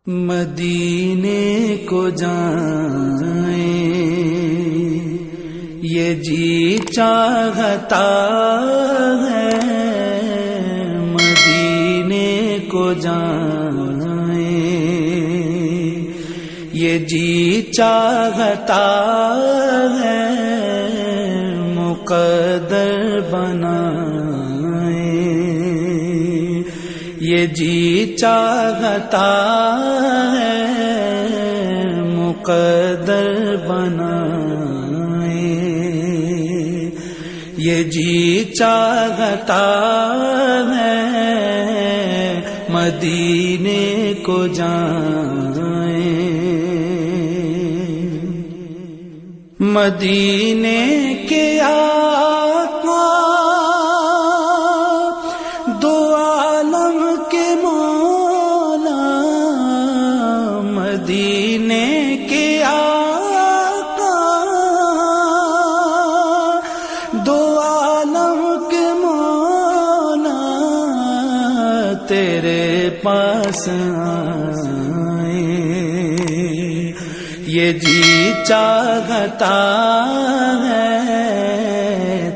مدینے کو جائیں یہ جی چاہتا ہے، مدینے کو جائیں یہ جی چاہتا ہے، مقدر بنائیں یہ جی چاہتا ہے، مقدر بنائیں یہ جی چاہتا ہے، مدینے کو جائیں مدینے کے آقا دو عالم کے مولا، مدینے کے آقا دو عالم کے مولا، تیرے پاس آئے یہ جی چاہتا ہے،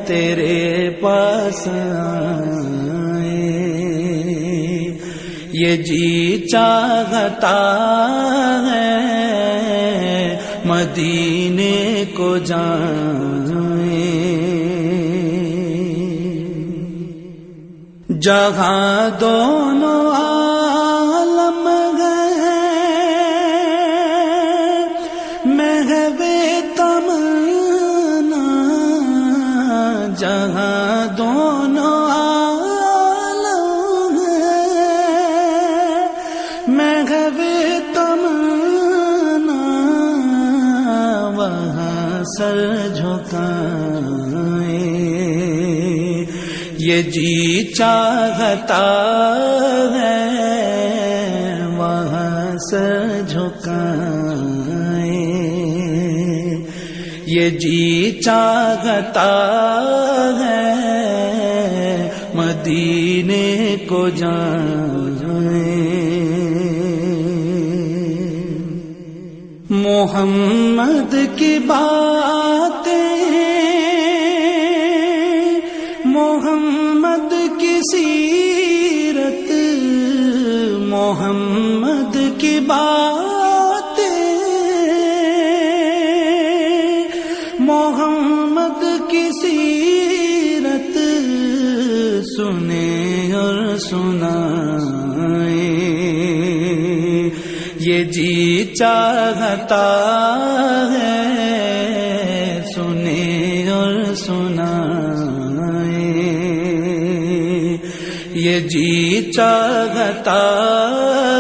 تیرے پاس آئے یہ جی چاہتا ہے، مدینے کو جائیں جہاں دونوں عالم گئے محوِ تمنا، جہاں دونوں عالم گئے محوِ تمنا، وہاں سر جھکائیں یہ جی چاہتا ہے، وہاں سر جھکائیں یہ جی چاہتا ہے، مدینے کو جائیں محمد کی باتیں، محمد کی سیرت، محمد کی باتیں، محمد کی سیرت سنیں اور سنائیں یہ جی چاہتا ہے، سنیں اور سنائیں یہ جی چاہتا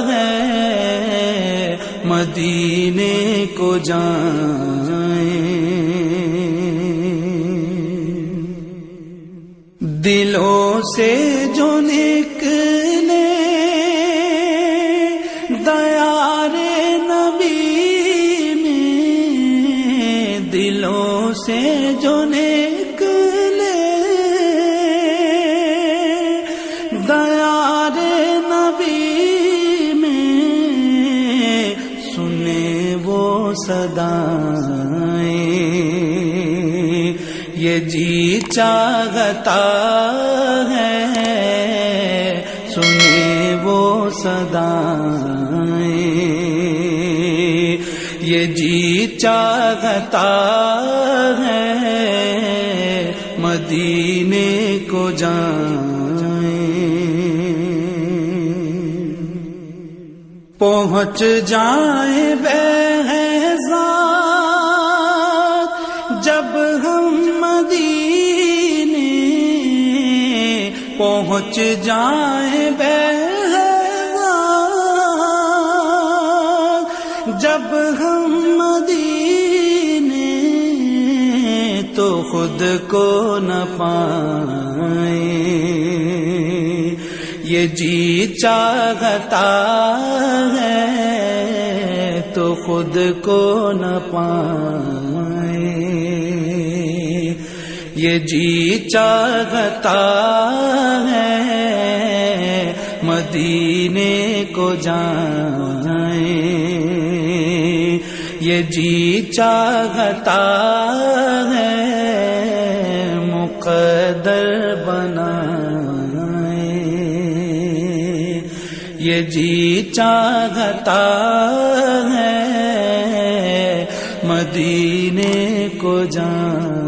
ہے، مدینے کو جائیں دلوں سے جو نکلے دیار نبی میں، دلوں سے جو نکلے دیار نبی میں، سنے وہ صدائیں یہ جی چاہتا ہے، سنے وہ صدائیں یہ جی چاہتا ہے، مدینے کو جائیں پہنچ جائیں بہزاد جب ہم مدینے، پہنچ جائیں بہزاد جب ہم مدینے، تو خود کو نہ پائیں یہ جی چاہتا ہے، تو خود کو نہ پائیں یہ جی چاہتا ہے، مدینے کو جائیں یہ جی چاہتا ہے مقدر بنائے، یہ جی چاہتا ہے مدینے کو جائیں۔